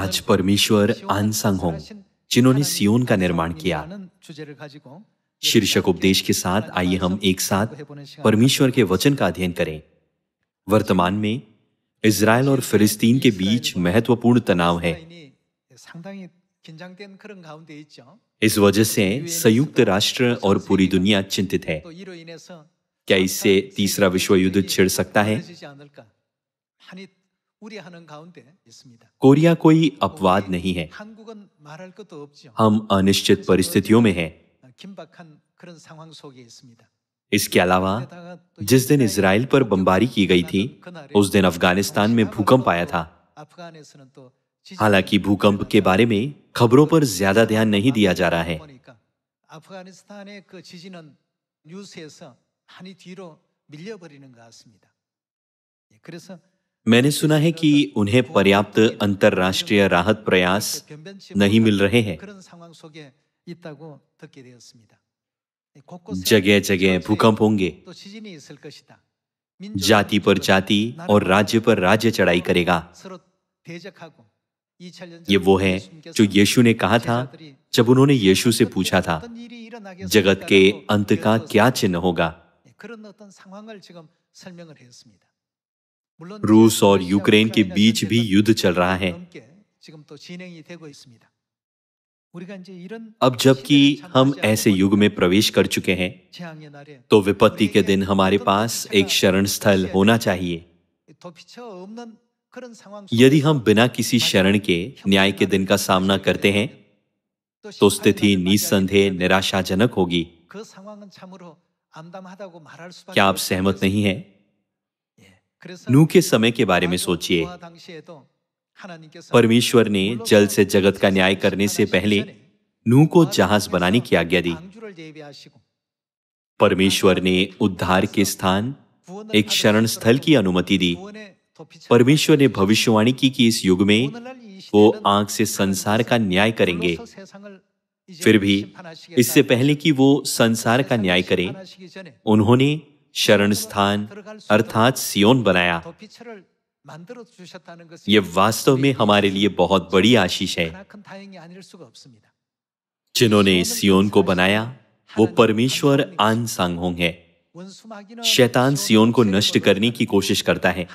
आज परमेश्वर आन सांग होंग, जिन्होंने सियोन का निर्माण किया, शीर्षक उपदेश के साथ आइए हम एक साथ परमेश्वर के वचन का अध्ययन करें। वर्तमान में इज़राइल और फिलिस्तीन के बीच महत्वपूर्ण तनाव है। इस वजह से संयुक्त राष्ट्र और पूरी दुनिया चिंतित है। क्या इससे तीसरा विश्व युद्ध छिड़ सकता है? कोरिया कोई अपवाद नहीं है। हम अनिश्चित परिस्थितियों में हैं। इसके अलावा जिस दिन इज़राइल पर बमबारी की गई थी, उस दिन अफगानिस्तान में भूकंप आया था। हालांकि भूकंप के बारे में खबरों पर ज्यादा ध्यान नहीं दिया जा रहा है। मैंने सुना है कि उन्हें पर्याप्त अंतर्राष्ट्रीय राहत प्रयास नहीं मिल रहे हैं। जगह जगह भूकंप होंगे। जाति पर जाति और राज्य पर राज्य चढ़ाई करेगा। ये वो है जो यीशु ने कहा था जब उन्होंने यीशु से पूछा था, जगत के अंत का क्या चिन्ह होगा? रूस और यूक्रेन के बीच भी युद्ध चल रहा है। अब जबकि हम ऐसे युग में प्रवेश कर चुके हैं, तो विपत्ति के दिन हमारे पास एक शरण स्थल होना चाहिए। यदि हम बिना किसी शरण के न्याय के दिन का सामना करते हैं, तो स्थिति निस्संदेह निराशाजनक होगी। क्या आप सहमत नहीं हैं? नूह के समय के बारे में सोचिए। परमेश्वर ने जल से जगत का न्याय करने से पहले नूह को जहाज बनाने की आज्ञा दी। परमेश्वर ने उद्धार के स्थान, एक शरण स्थल की अनुमति दी। परमेश्वर ने भविष्यवाणी की कि इस युग में वो आग से संसार का न्याय करेंगे। फिर भी इससे पहले कि वो संसार का न्याय करें, उन्होंने शरण स्थान अर्थात सियोन बनाया। यह वास्तव में हमारे लिए बहुत बड़ी आशीष है। जिन्होंने सियोन को बनाया वो परमेश्वर आन सांग होंग है। शैतान सियोन को नष्ट करने की कोशिश करता है,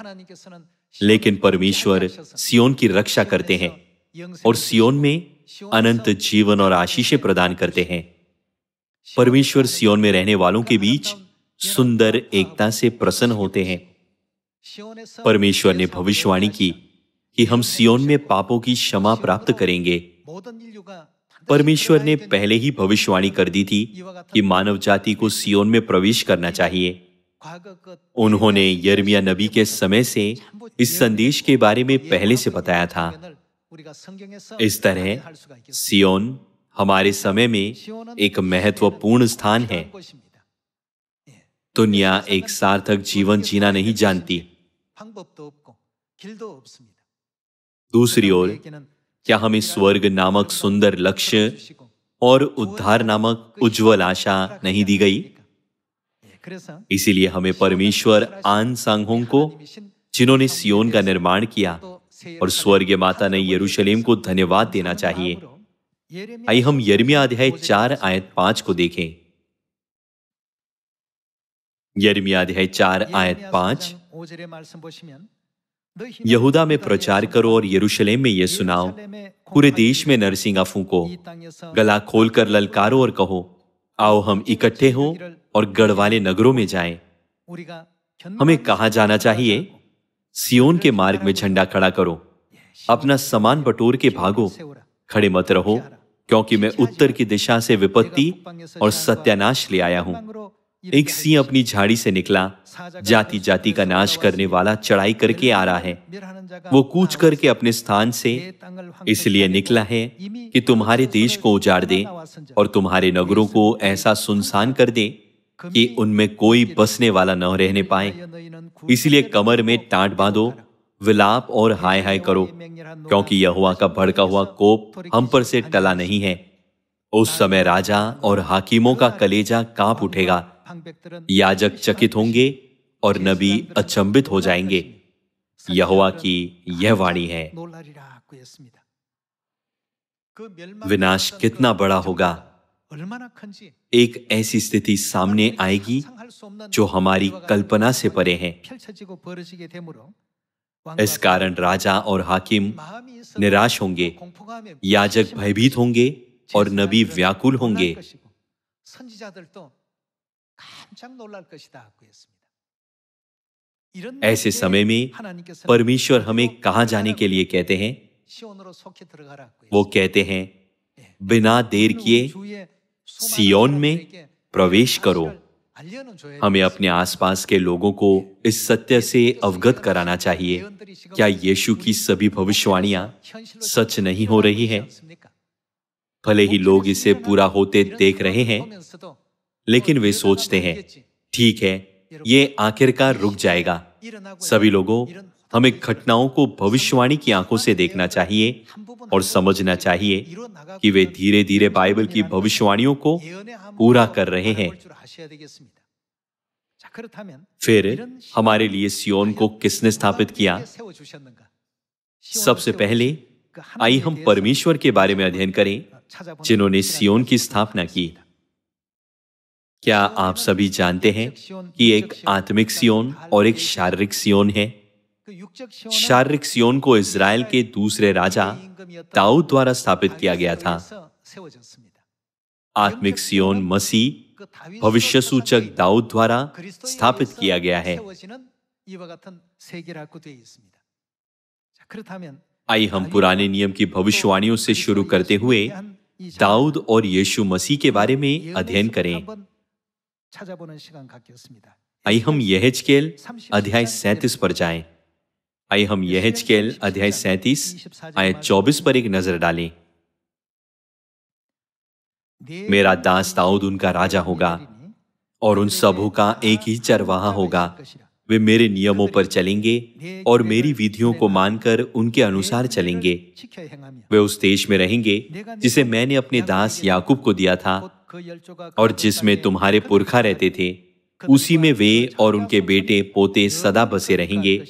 लेकिन परमेश्वर सियोन की रक्षा करते हैं और सियोन में अनंत जीवन और आशीषें प्रदान करते हैं। परमेश्वर सियोन में रहने वालों के बीच सुंदर एकता से प्रसन्न होते हैं। परमेश्वर ने भविष्यवाणी की कि हम सियोन में पापों की क्षमा प्राप्त करेंगे। परमेश्वर ने पहले ही भविष्यवाणी कर दी थी कि मानव जाति को सियोन में प्रवेश करना चाहिए। उन्होंने यिर्मयाह नबी के समय से इस संदेश के बारे में पहले से बताया था। इस तरह सियोन हमारे समय में एक महत्वपूर्ण स्थान है। दुनिया एक सार्थक जीवन जीना नहीं जानती। दूसरी ओर क्या हमें स्वर्ग नामक सुंदर लक्ष्य और उद्धार नामक उज्जवल आशा नहीं दी गई? इसीलिए हमें परमेश्वर आन सांग होंग को, जिन्होंने सियोन का निर्माण किया, और स्वर्गीय माता ने यरूशलेम को धन्यवाद देना चाहिए। आइए हम यिर्मयाह अध्याय 4 आयत 5 को देखें। यिर्मयाह अध्याय 4 आयत 5। यहूदा में प्रचार करो और यरूशलेम में यह सुनाओ, पूरे देश में नरसिंगा फूंको, गला खोलकर ललकारो और कहो, आओ हम इकट्ठे हो और गढ़ वाले नगरों में जाएं। हमें कहां जाना चाहिए? सियोन के मार्ग में झंडा खड़ा करो, अपना सामान बटोर के भागो, खड़े मत रहो, क्योंकि मैं उत्तर की दिशा से विपत्ति और सत्यानाश ले आया हूं। एक सिंह अपनी झाड़ी से निकला, जाति जाति का नाश करने वाला चढ़ाई करके आ रहा है। वो कूच करके अपने स्थान से इसलिए निकला है कि तुम्हारे देश को उजाड़ दे और तुम्हारे नगरों को ऐसा सुनसान कर दे कि उनमें कोई बसने वाला न रहने पाए। इसलिए कमर में टाट बांधो, विलाप और हाय हाय करो, क्योंकि यहोवा का भड़का हुआ कोप हम पर से टला नहीं है। उस समय राजा और हाकिमों का कलेजा कांप उठेगा, याजक चकित होंगे और नबी अचंभित हो जाएंगे। यहोवा की यह वाणी है। विनाश कितना बड़ा होगा। एक ऐसी स्थिति सामने आएगी जो हमारी कल्पना से परे है। इस कारण राजा और हाकिम निराश होंगे, याजक भयभीत होंगे और नबी व्याकुल होंगे। ऐसे समय में परमेश्वर हमें कहां जाने के लिए कहते हैं? वो कहते हैं, बिना देर किए सियोन में प्रवेश करो। हमें अपने आसपास के लोगों को इस सत्य से अवगत कराना चाहिए। क्या यीशु की सभी भविष्यवाणियां सच नहीं हो रही हैं? भले ही लोग इसे पूरा होते देख रहे हैं, लेकिन वे सोचते हैं, ठीक है, ये आखिरकार रुक जाएगा। सभी लोगों, हमें घटनाओं को भविष्यवाणी की आंखों से देखना चाहिए और समझना चाहिए कि वे धीरे धीरे बाइबल की भविष्यवाणियों को पूरा कर रहे हैं। फिर हमारे लिए सियोन को किसने स्थापित किया? सबसे पहले आइए हम परमेश्वर के बारे में अध्ययन करें, जिन्होंने सियोन की स्थापना की। क्या आप सभी जानते हैं कि एक आत्मिक सियोन और एक शारीरिक सियोन है? शारीरिक सियोन को इज़राइल के दूसरे राजा दाऊद द्वारा स्थापित किया गया था। आत्मिक सियोन मसीह भविष्य सूचक दाऊद द्वारा स्थापित किया गया है। आइए हम पुराने नियम की भविष्यवाणियों से शुरू करते हुए दाऊद और यीशु मसीह के बारे में अध्ययन करें। आइए हम यहेजकेल अध्याय 37 पर जाएं। आइए हम यहेजकेल अध्याय 37 आयत 24 पर एक नजर डालें। मेरा दास दाऊद उनका राजा होगा और उन सबों का एक ही चरवाहा होगा। वे मेरे नियमों पर चलेंगे और मेरी विधियों को मानकर उनके अनुसार चलेंगे। वे उस देश में रहेंगे जिसे मैंने अपने दास याकूब को दिया था और जिसमें तुम्हारे पुरखा रहते थे। उसी में वे और उनके बेटे पोते सदा बसे रहेंगे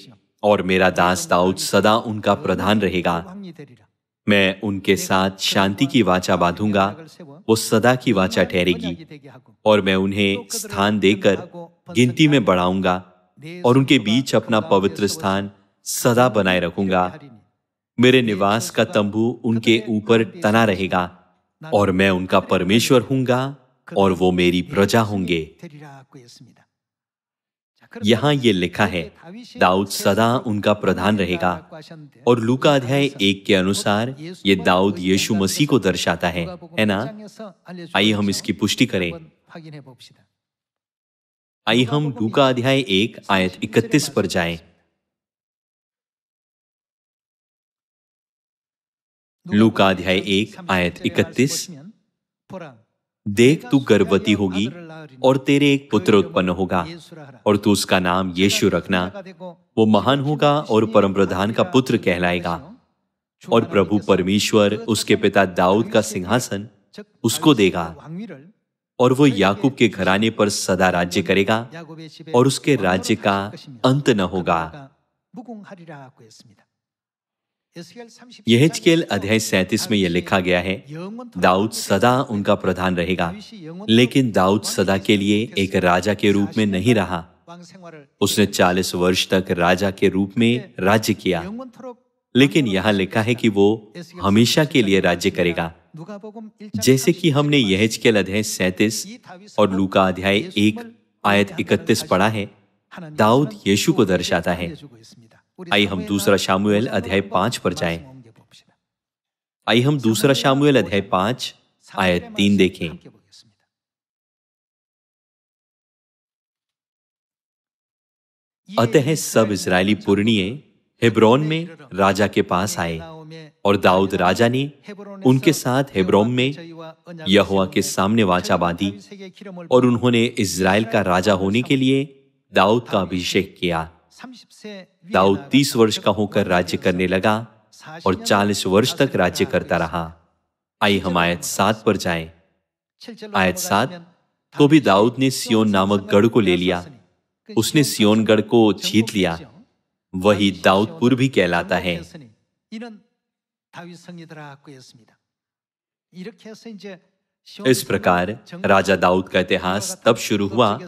और मेरा दास दाऊद सदा उनका प्रधान रहेगा। मैं उनके साथ शांति की वाचा बांधूंगा, वो सदा की वाचा ठहरेगी और मैं उन्हें स्थान देकर गिनती में बढ़ाऊंगा और उनके बीच अपना पवित्र स्थान सदा बनाए रखूंगा। मेरे निवास का तंबू उनके ऊपर तना रहेगा और मैं उनका परमेश्वर हूंगा और वो मेरी प्रजा होंगे। यहां ये लिखा है, दाऊद सदा उनका प्रधान रहेगा। और लूका अध्याय 1 के अनुसार ये दाऊद यीशु मसीह को दर्शाता है ना? आइए हम इसकी पुष्टि करें। आइए हम लूका अध्याय 1 आयत 31 पर जाएं। लूका अध्याय 1 आयत 31, देख तू गर्भवती होगी और तेरे एक पुत्र उत्पन्न होगा और तू उसका नाम यीशु रखना। वो महान होगा और परम प्रधान का पुत्र कहलाएगा और प्रभु परमेश्वर उसके पिता दाऊद का सिंहासन उसको देगा और वो याकूब के घराने पर सदा राज्य करेगा और उसके राज्य का अंत न होगा। यहेजकेल अध्याय 37 में यह लिखा गया है, दाऊद सदा उनका प्रधान रहेगा। लेकिन दाऊद सदा के लिए एक राजा के रूप में नहीं रहा। उसने 40 वर्ष तक राजा के रूप में राज्य किया। लेकिन यहां लिखा है कि वो हमेशा के लिए राज्य करेगा। जैसे कि हमने यहेजकेल अध्याय 37 और लूका अध्याय 1 आयत 31 पढ़ा है, दाऊद यीशु को दर्शाता है। आइए हम दूसरा शामुएल अध्याय 5 पर जाएं। आइए हम दूसरा शामुएल अध्याय 5 आयत 3 देखें। अतः सब इजरायली पुरनिये हेब्रोन में राजा के पास आए और दाऊद राजा ने उनके साथ हेब्रोन में यहोवा के सामने वाचा बांधी और उन्होंने इजराइल का राजा होने के लिए दाऊद का अभिषेक किया। दाऊद 30 वर्ष का होकर राज्य करने लगा और 40 वर्ष तक राज्य करता रहा। आइए हम आयत 7 पर जाएं। आयत 7, तो भी दाऊद ने सियोन नामक गढ़ को ले लिया। उसने सियोन गढ़ को जीत लिया। वही दाऊदपुर भी कहलाता है। इस प्रकार राजा दाऊद का इतिहास तब शुरू हुआ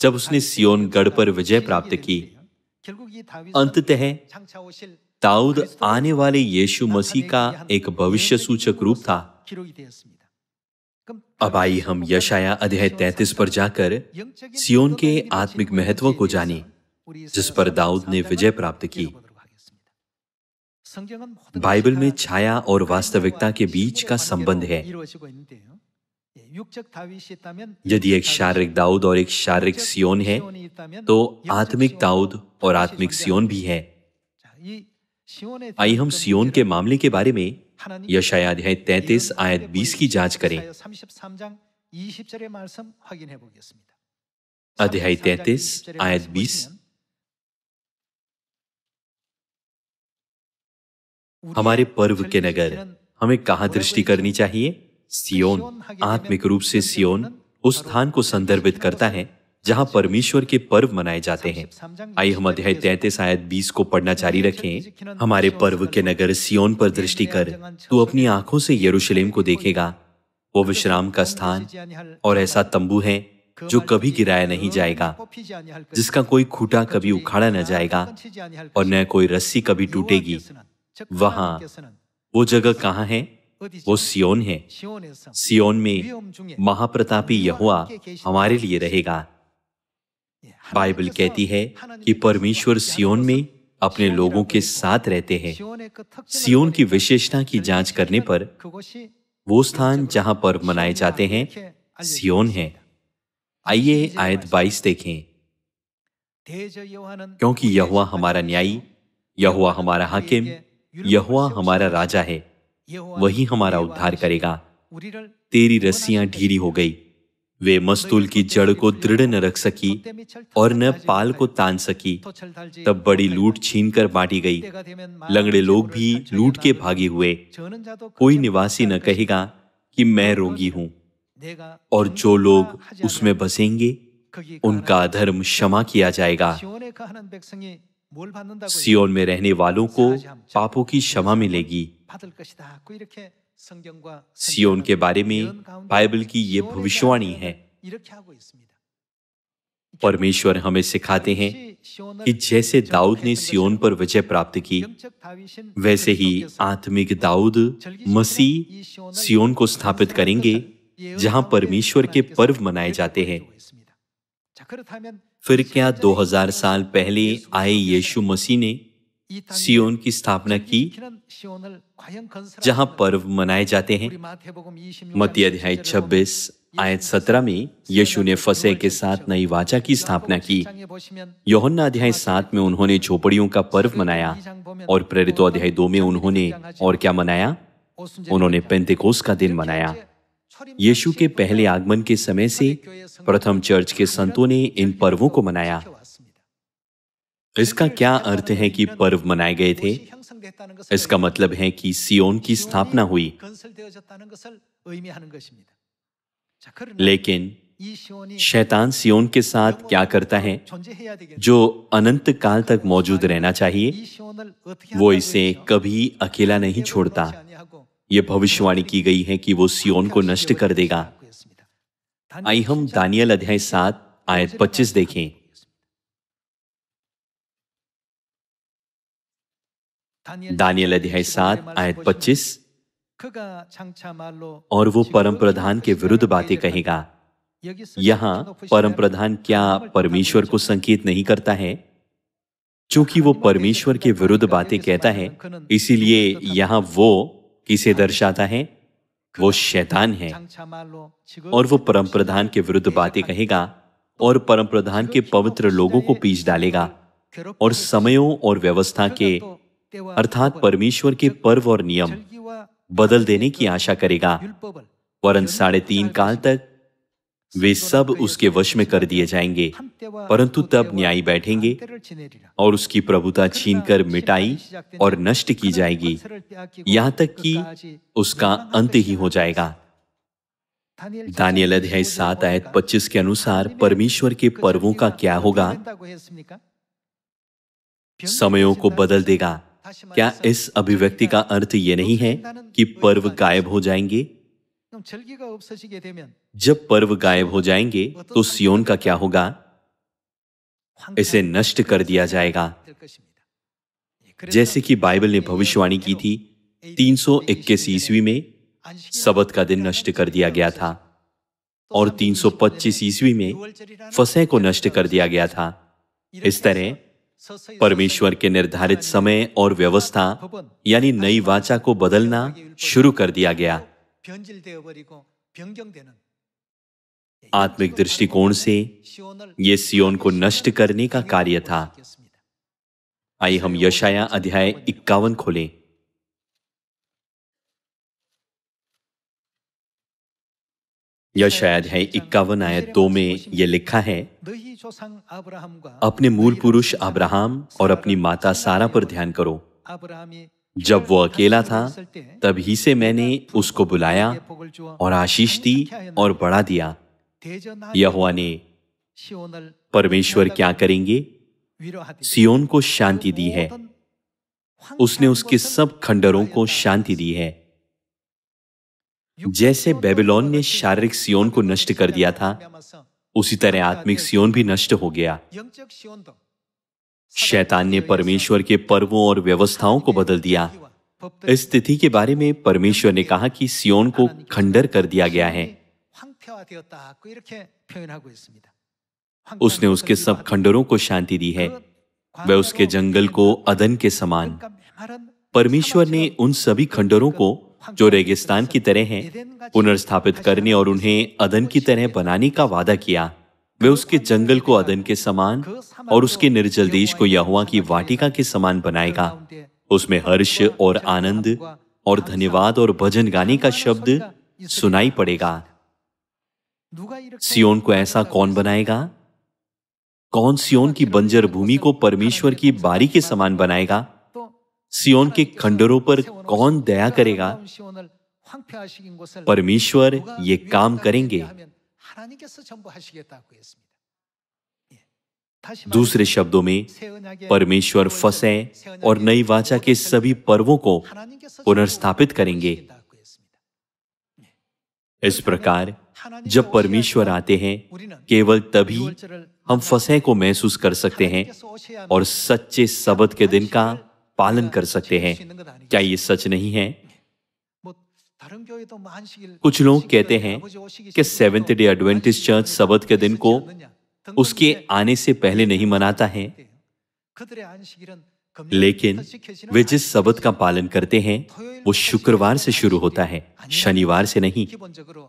जब उसने सिय्योन गढ़ पर विजय प्राप्त की। अंततः दाऊद आने वाले यीशु मसीह का एक भविष्य सूचक रूप था। अब आइए हम यशाया अध्याय 33 पर जाकर सिय्योन के आत्मिक महत्व को जानें, जिस पर दाऊद ने विजय प्राप्त की। बाइबल में छाया और वास्तविकता के बीच का संबंध है। यदि एक शारीरिक दाऊद और एक शारीरिक सिय्योन है, तो आत्मिक दाऊद और आत्मिक सिय्योन भी है। आइए हम सिय्योन के मामले के बारे में यशाया अध्याय 33 आयत 20 की जांच करें। अध्याय 33 आयत 20। हमारे पर्व के नगर हमें कहां दृष्टि करनी चाहिए? सिय्योन। आत्मिक रूप से सिय्योन उस स्थान को संदर्भित करता है जहां परमेश्वर के पर्व मनाए जाते हैं। आइए हम अध्याय 33 आयत 20 को पढ़ना जारी रखें। हमारे पर्व के नगर सिय्योन पर दृष्टि कर, तू अपनी आंखों से यरूशलेम को देखेगा। वो विश्राम का स्थान और ऐसा तंबू है जो कभी गिराया नहीं जाएगा, जिसका कोई खूंटा कभी उखाड़ा न जाएगा और न कोई रस्सी कभी टूटेगी। वहां वो जगह कहां है? वो सिय्योन है। सिय्योन में महाप्रतापी यहोवा हमारे लिए रहेगा। बाइबल कहती है कि परमेश्वर सिय्योन में अपने लोगों के साथ रहते हैं। सिय्योन की विशेषता की जांच करने पर वो स्थान जहां पर्व मनाए जाते हैं सिय्योन है। आइए आयत 22 देखें। क्योंकि यहोवा हमारा न्यायी, यहोवा हमारा हाकिम, यहोवा हमारा राजा है, वही हमारा उद्धार करेगा। तेरी रस्सियां ढीली हो गई, वे मस्तूल की जड़ को दृढ़ न रख सकी और न पाल को तान सकी। तब बड़ी लूट छीन कर बांटी गई, लंगड़े लोग भी लूट के भागे हुए। कोई निवासी न कहेगा कि मैं रोगी हूं, और जो लोग उसमें बसेंगे उनका अधर्म क्षमा किया जाएगा। सिय्योन में रहने वालों को पापों की क्षमा मिलेगी। सिय्योन के बारे में बाइबल की ये भविष्यवाणी है। परमेश्वर हमें सिखाते हैं कि जैसे दाऊद ने सिय्योन पर विजय प्राप्त की, वैसे ही आत्मिक दाऊद मसीह सिय्योन को स्थापित करेंगे जहां परमेश्वर के पर्व मनाए जाते हैं। फिर क्या 2000 साल पहले आए यीशु मसीह ने सिय्योन की स्थापना की जहां पर्व मनाए जाते हैं? मत्ती अध्याय 26 आयत 17 में यीशु ने फसह के साथ नई वाचा की स्थापना की। यूहन्ना अध्याय 7 में उन्होंने झोपड़ियों का पर्व मनाया, और प्रेरितों अध्याय 2 में उन्होंने और क्या मनाया? उन्होंने पेंतेकोस्त का दिन मनाया। यीशु के पहले आगमन के समय से प्रथम चर्च के संतों ने इन पर्वों को मनाया। इसका क्या अर्थ है कि पर्व मनाए गए थे? इसका मतलब है कि सिय्योन की स्थापना हुई। लेकिन शैतान सिय्योन के साथ क्या करता है जो अनंत काल तक मौजूद रहना चाहिए? वो इसे कभी अकेला नहीं छोड़ता। ये भविष्यवाणी की गई है कि वो सिय्योन को नष्ट कर देगा। आइए हम दानियल अध्याय 7 आयत 25 देखें। दानियल अध्याय 7 आयत 25। और वो परम प्रधान के विरुद्ध बातें कहेगा। यहां परम प्रधान क्या परमेश्वर को संकेत नहीं करता है? चूंकि वो परमेश्वर के विरुद्ध बातें कहता है, इसीलिए यहां वो किसे दर्शाता है? वो शैतान है। और वो परम प्रधान के विरुद्ध बातें कहेगा और परम प्रधान के पवित्र लोगों को पीछ डालेगा और समयों और व्यवस्था के अर्थात परमेश्वर के पर्व और नियम बदल देने की आशा करेगा। वरन 3.5 काल तक वे सब उसके वश में कर दिए जाएंगे, परंतु तब न्यायी बैठेंगे और उसकी प्रभुता छीनकर मिटाई और नष्ट की जाएगी, यहां तक कि उसका अंत ही हो जाएगा। दानियल अध्याय 7 आयत 25 के अनुसार परमेश्वर के पर्वों का क्या होगा? समयों को बदल देगा। क्या इस अभिव्यक्ति का अर्थ ये नहीं है कि पर्व गायब हो जाएंगे? 절기가 없어지게 되면 जब पर्व गायब हो जाएंगे तो सियोन का क्या होगा? इसे नष्ट कर दिया जाएगा। 될 것입니다. जैसे कि बाइबल ने भविष्यवाणी की थी, 321 ईस्वी में सबत का दिन नष्ट कर दिया गया था और 325 ईस्वी में फसह को नष्ट कर दिया गया था। इस तरह परमेश्वर के निर्धारित समय और व्यवस्था यानी नई वाचा को बदलना शुरू कर दिया गया। 변질되어 버리고 변경되는 आत्मिक दृष्टिकोण से ये सियोन को नष्ट करने का कार्य था। आइए हम यशाया अध्याय 51 खोलें। यशाया अध्याय 51 आयत 2 में यह लिखा है, 너희 조상 아브라함과 अपने मूल पुरुष अब्राहम और अपनी माता सारा पर ध्यान करो। 아브라함이 जब वो अकेला था तभी से मैंने उसको बुलाया 복을 주어 और आशीष दी और बढ़ा दिया। यहोवा ने 시온을 परमेश्वर क्या करेंगे? 위로하되 सियोन को शांति दी है। उसने उसके सब खंडरों को शांति दी है। जैसे बेबीलोन ने शारीरिक सियोन को नष्ट कर दिया था, उसी तरह आत्मिक सियोन भी नष्ट हो गया। 영적 시온도 शैतान ने परमेश्वर के पर्वों और व्यवस्थाओं को बदल दिया। इस स्थिति के बारे में परमेश्वर ने कहा कि सियोन को खंडर कर दिया गया है। 황폐화되었다고 이렇게 표현하고 있습니다. उसने उसके सब खंडरों को शांति दी है, वह उसके जंगल को अदन के समान। परमेश्वर ने उन सभी खंडरों को जो रेगिस्तान की तरह हैं पुनर्स्थापित करने और उन्हें अदन की तरह बनाने का वादा किया। वह उसके जंगल को अदन के समान और उसके निर्जल देश को यहोवा की वाटिका के समान बनाएगा। उसमें हर्ष और आनंद और धन्यवाद और भजन गाने का शब्द सुनाई पड़ेगा। सियोन को ऐसा कौन बनाएगा? कौन सियोन की बंजर भूमि को परमेश्वर की बारी के समान बनाएगा? सियोन के खंडरों पर कौन दया करेगा? परमेश्वर ये काम करेंगे। दूसरे शब्दों में, परमेश्वर फसह और नई वाचा के सभी पर्वों को पुनर्स्थापित करेंगे। इस प्रकार जब परमेश्वर आते हैं, केवल तभी हम फसह को महसूस कर सकते हैं और सच्चे सबत के दिन का पालन कर सकते हैं। क्या ये सच नहीं है? कुछ लोग कहते हैं कि सेवेंथ डे एडवेंटिस्ट चर्च सबत के दिन को उसके आने से पहले नहीं मनाता है, लेकिन वे जिस सबत का पालन करते हैं वो शुक्रवार से शुरू होता है, शनिवार से नहीं।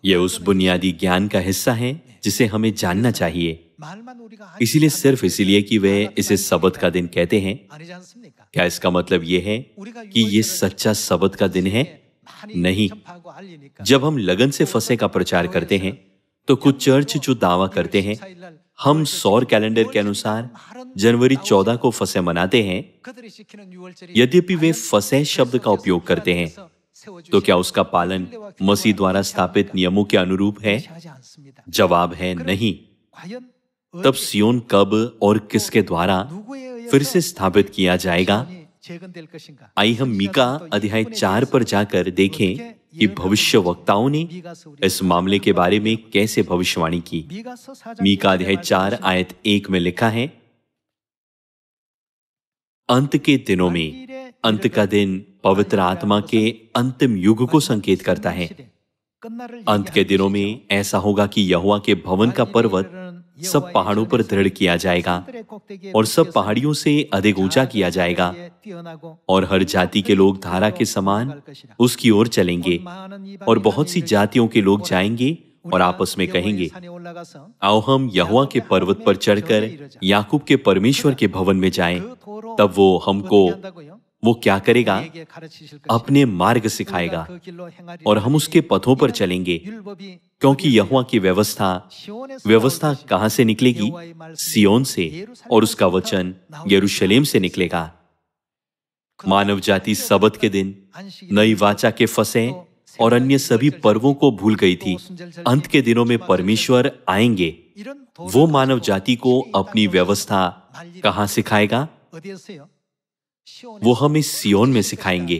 यह उस बुनियादी ज्ञान का हिस्सा है जिसे हमें जानना चाहिए। इसीलिए सिर्फ इसलिए कि वे इसे सबत का दिन कहते हैं, क्या इसका मतलब यह है कि ये सच्चा सबत का दिन है? नहीं। जब हम लगन से फसह का प्रचार करते हैं तो कुछ चर्च जो दावा करते हैं हम सौर कैलेंडर के अनुसार जनवरी 14 को फसह मनाते हैं, यद्यपि वे फसह शब्द का उपयोग करते हैं, तो क्या उसका पालन मसीह द्वारा स्थापित नियमों के अनुरूप है? जवाब है नहीं। तब सियोन कब और किसके द्वारा फिर से स्थापित किया जाएगा? आइए हम मीका अध्याय 4 पर जाकर देखें कि भविष्य वक्ताओं ने इस मामले के बारे में कैसे भविष्यवाणी की। मीका अध्याय 4 आयत 1 में लिखा है, अंत के दिनों में, अंत का दिन पवित्र आत्मा के अंतिम युग को संकेत करता है। अंत के दिनों में ऐसा होगा कि यहोवा के भवन का पर्वत सब पहाड़ों पर दृढ़ किया जाएगा और सब पहाड़ियों से अधिक ऊंचा किया जाएगा और हर जाति के लोग धारा के समान उसकी ओर चलेंगे और बहुत सी जातियों के लोग जाएंगे और आपस में कहेंगे, आओ हम यहोवा के पर्वत पर चढ़कर याकूब के परमेश्वर के भवन में जाएं। तब वो हमको वो क्या करेगा? अपने मार्ग सिखाएगा और हम उसके पथों पर चलेंगे, क्योंकि यहोवा की व्यवस्था कहां से निकलेगी? सियोन से, और उसका वचन यरूशलेम से निकलेगा। मानव जाति सबत के दिन, नई वाचा के फसह और अन्य सभी पर्वों को भूल गई थी। अंत के दिनों में परमेश्वर आएंगे। वो मानव जाति को अपनी व्यवस्था कहां सिखाएगा? वो हमें सियोन में सिखाएंगे।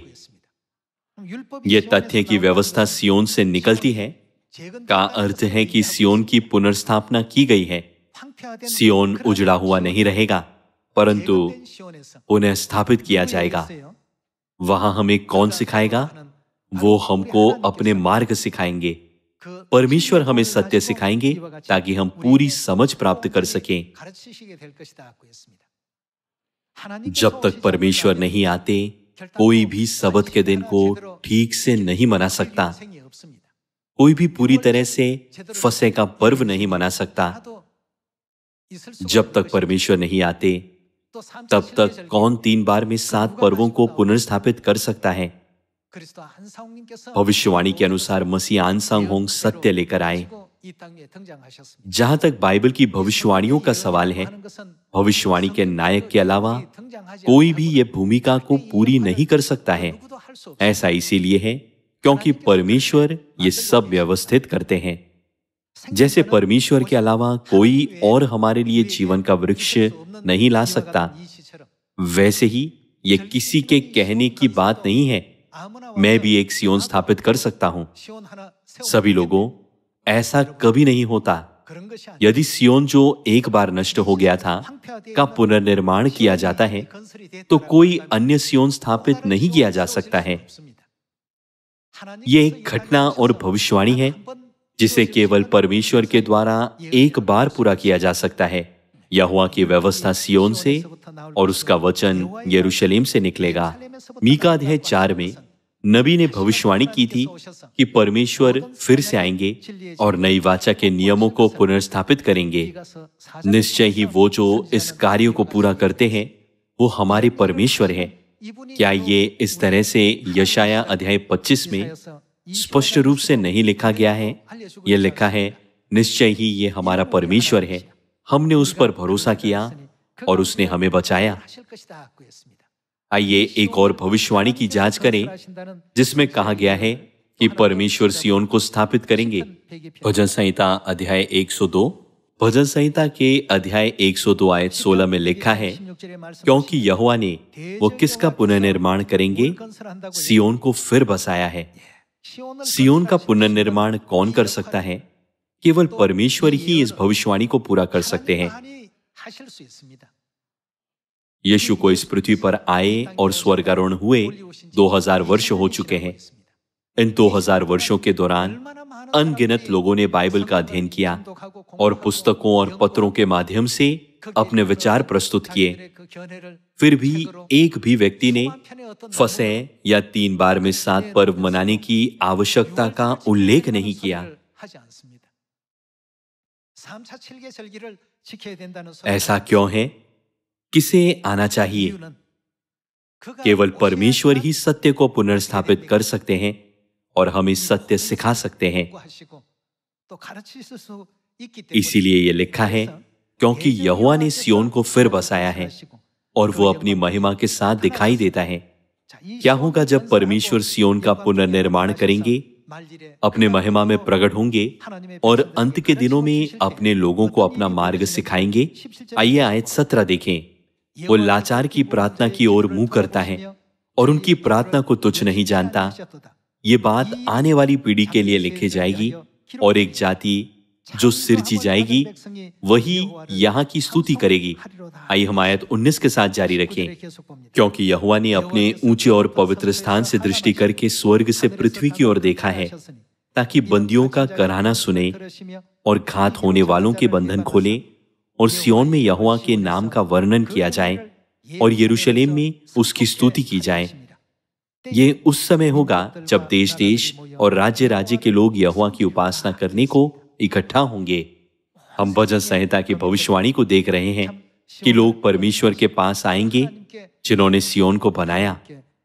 ये तथ्य की व्यवस्था सियोन से निकलती है का अर्थ है कि सियोन की पुनर्स्थापना की गई है। सियोन उजड़ा हुआ नहीं रहेगा, परंतु पुनः स्थापित किया जाएगा। वहां हमें कौन सिखाएगा? वो हमको अपने मार्ग सिखाएंगे। परमेश्वर हमें सत्य सिखाएंगे ताकि हम पूरी समझ प्राप्त कर सकें। जब तक परमेश्वर नहीं आते, कोई भी सबत के दिन को ठीक से नहीं मना सकता। कोई भी पूरी तरह से फसह का पर्व नहीं मना सकता। जब तक परमेश्वर नहीं आते, तब तक कौन 3 बार में 7 पर्वों को पुनर्स्थापित कर सकता है? भविष्यवाणी के अनुसार मसीह आनसांग होंग सत्य लेकर आए। जहां तक बाइबल की भविष्यवाणियों का सवाल है, भविष्यवाणी के नायक के अलावा कोई भी यह भूमिका को पूरी नहीं कर सकता है। ऐसा इसीलिए है क्योंकि परमेश्वर ये सब व्यवस्थित करते हैं। जैसे परमेश्वर के अलावा कोई और हमारे लिए जीवन का वृक्ष नहीं ला सकता, वैसे ही ये किसी के कहने की बात नहीं है। मैं भी एक सियोन स्थापित कर सकता हूं। सभी लोगों, ऐसा कभी नहीं होता। यदि सियोन जो एक बार नष्ट हो गया था का पुनर्निर्माण किया जाता है, तो कोई अन्य सियोन स्थापित नहीं किया जा सकता है। यह एक घटना और भविष्यवाणी है जिसे केवल परमेश्वर के द्वारा एक बार पूरा किया जा सकता है। यहोवा की व्यवस्था सियोन से और उसका वचन यरूशलेम से निकलेगा। मीका अध्याय 4 में नबी ने भविष्यवाणी की थी कि परमेश्वर फिर से आएंगे और नई वाचा के नियमों को पुनर्स्थापित करेंगे। निश्चय ही वो जो इस कार्य को पूरा करते हैं, वो हमारे परमेश्वर हैं। क्या ये इस तरह से यशाया अध्याय 25 में स्पष्ट रूप से नहीं लिखा गया है? यह लिखा है, निश्चय ही ये हमारा परमेश्वर है, हमने उस पर भरोसा किया और उसने हमें बचाया। आइए एक और भविष्यवाणी की जांच करें जिसमें कहा गया है कि परमेश्वर सियोन को स्थापित करेंगे। भजन संहिता अध्याय 102, भजन संहिता के अध्याय 102 आयत 16 में लिखा है, क्योंकि यहोवा ने वो किसका पुनर्निर्माण करेंगे? सियोन को फिर बसाया है। सियोन का पुनर्निर्माण कौन कर सकता है? केवल परमेश्वर ही इस भविष्यवाणी को पूरा कर सकते हैं। यीशु को इस पृथ्वी पर आए और स्वर्गारोहण हुए 2000 वर्ष हो चुके हैं। इन 2000 वर्षों के दौरान अनगिनत लोगों ने बाइबल का अध्ययन किया और पुस्तकों और पत्रों के माध्यम से अपने विचार प्रस्तुत किए। फिर भी एक भी व्यक्ति ने फसह या 3 बार में 7 पर्व मनाने की आवश्यकता का उल्लेख नहीं किया। ऐसा क्यों है? किसे आना चाहिए? केवल परमेश्वर ही सत्य को पुनर्स्थापित कर सकते हैं और हमें सत्य सिखा सकते हैं। इसीलिए यह लिखा है, क्योंकि यहोवा ने सियोन को फिर बसाया है और वो अपनी महिमा के साथ दिखाई देता है। क्या होगा जब परमेश्वर सियोन का पुनर्निर्माण करेंगे? अपने महिमा में प्रकट होंगे और अंत के दिनों में अपने लोगों को अपना मार्ग सिखाएंगे। आइए आयत 17 देखें। वो लाचार की प्रार्थना की ओर मुंह करता है और उनकी प्रार्थना को तुच्छ नहीं जानता। ये बात आने वाली पीढ़ी के लिए लिखी जाएगी और एक जाति जो सिरजी जाएगी वही यहाँ की स्तुति करेगी। आइए हम आयत 19 के साथ जारी रखें। क्योंकि यहोवा ने अपने ऊंचे और पवित्र स्थान से दृष्टि करके स्वर्ग से पृथ्वी की ओर देखा है, ताकि बंदियों का कराहना सुने और घात होने वालों के बंधन खोले और सियोन में यहोवा के नाम का वर्णन किया जाए और यरूशलेम में उसकी स्तुति की जाए। ये उस समय होगा जब देश देश और राज्य राज्य के लोग यहोवा की उपासना करने को इकट्ठा होंगे। हम भजन संहिता की भविष्यवाणी को देख रहे हैं कि लोग परमेश्वर के पास आएंगे जिन्होंने सियोन को बनाया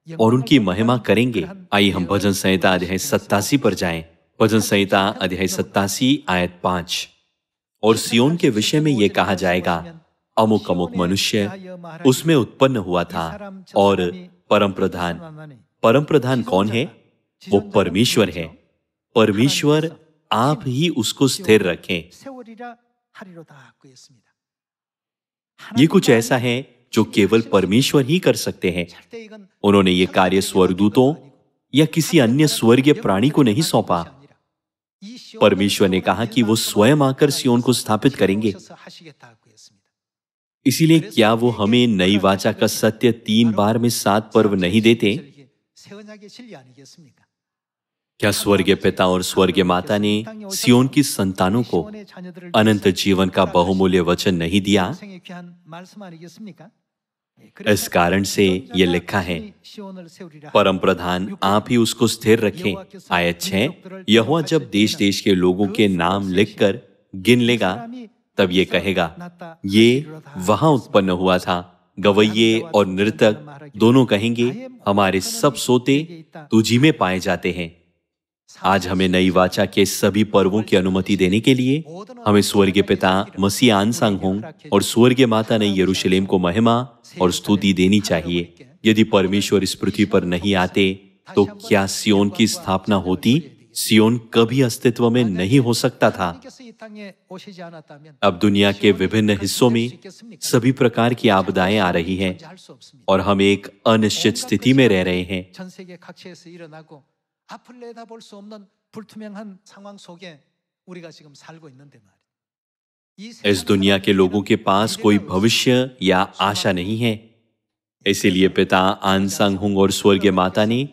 और उनकी महिमा करेंगे। आइए हम भजन संहिता अध्याय 87 पर जाएं। भजन संहिता अध्याय 87 आयत 5। और सियोन के विषय में यह कहा जाएगा, अमुक अमुक मनुष्य उसमें उत्पन्न हुआ था और परम प्रधान कौन है? वो परमेश्वर है। परमेश्वर आप ही उसको स्थिर रखें। ये कुछ ऐसा है जो केवल परमेश्वर ही कर सकते हैं। उन्होंने ये कार्य स्वर्गदूतों या किसी अन्य स्वर्गीय प्राणी को नहीं सौंपा। परमेश्वर ने कहा कि वो स्वयं आकर सियोन को स्थापित करेंगे। इसीलिए क्या वो हमें नई वाचा का सत्य 3 बार में 7 पर्व नहीं देते? क्या स्वर्गीय पिता और स्वर्गीय माता ने सियोन की संतानों को अनंत जीवन का बहुमूल्य वचन नहीं दिया? इस कारण से ये लिखा है, परम प्रधान आप ही उसको स्थिर रखें। आयत 6, यहोवा जब देश देश के लोगों के नाम लिखकर गिन लेगा, तब ये कहेगा, ये वहां उत्पन्न हुआ था। गवैये और नृतक दोनों कहेंगे, हमारे सब सोते तुझी में पाए जाते हैं। आज हमें नई वाचा के सभी पर्वों की अनुमति देने के लिए हमें स्वर्गीय पिता मसीह आनसांगहोंग और स्वर्गीय माता नई यरूशलेम को महिमा और स्तुति देनी चाहिए। यदि परमेश्वर इस पृथ्वी पर नहीं आते तो क्या सियोन की स्थापना होती? सियोन कभी अस्तित्व में नहीं हो सकता था। अब दुनिया के विभिन्न हिस्सों में सभी प्रकार की आपदाएं आ रही हैं और हम एक अनिश्चित स्थिति में रह रहे हैं। इस दुनिया के लोगों के पास कोई भविष्य या आशा नहीं है। इसीलिए पिता आनसांगहोंग और स्वर्गीय माता ने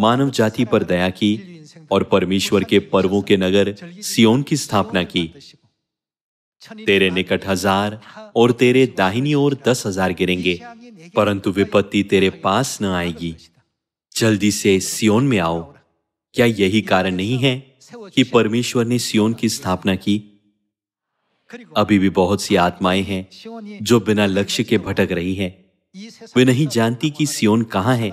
मानव जाति पर दया की और परमेश्वर के पर्वों के नगर सियोन की स्थापना की। तेरे निकट 1000 और तेरे दाहिनी ओर 10,000 गिरेंगे, परंतु विपत्ति तेरे पास न आएगी। जल्दी से सियोन में आओ। क्या यही कारण नहीं है कि परमेश्वर ने सियोन की स्थापना की? अभी भी बहुत सी आत्माएं हैं जो बिना लक्ष्य के भटक रही हैं। वे नहीं जानती कि सियोन कहां है।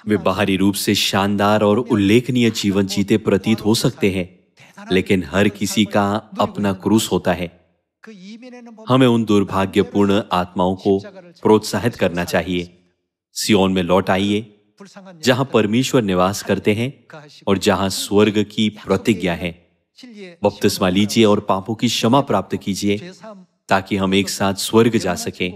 वे बाहरी रूप से शानदार और उल्लेखनीय जीवन जीते प्रतीत हो सकते हैं, लेकिन हर किसी का अपना क्रूस होता है। हमें उन दुर्भाग्यपूर्ण आत्माओं को प्रोत्साहित करना चाहिए। सियोन में लौट आइए, जहां परमेश्वर निवास करते हैं और जहां स्वर्ग की प्रतिज्ञा है। बपतिस्मा लीजिए और पापों की क्षमा प्राप्त कीजिए, ताकि हम एक साथ स्वर्ग जा सकें।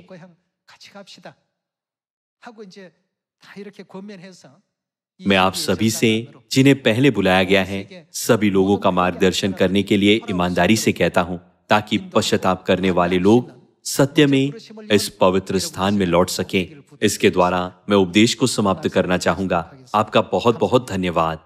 मैं आप सभी से, जिन्हें पहले बुलाया गया है, सभी लोगों का मार्गदर्शन करने के लिए ईमानदारी से कहता हूं, ताकि पश्चाताप करने वाले लोग सत्य में इस पवित्र स्थान में लौट सकें। इसके द्वारा मैं उपदेश को समाप्त करना चाहूंगा। आपका बहुत बहुत धन्यवाद।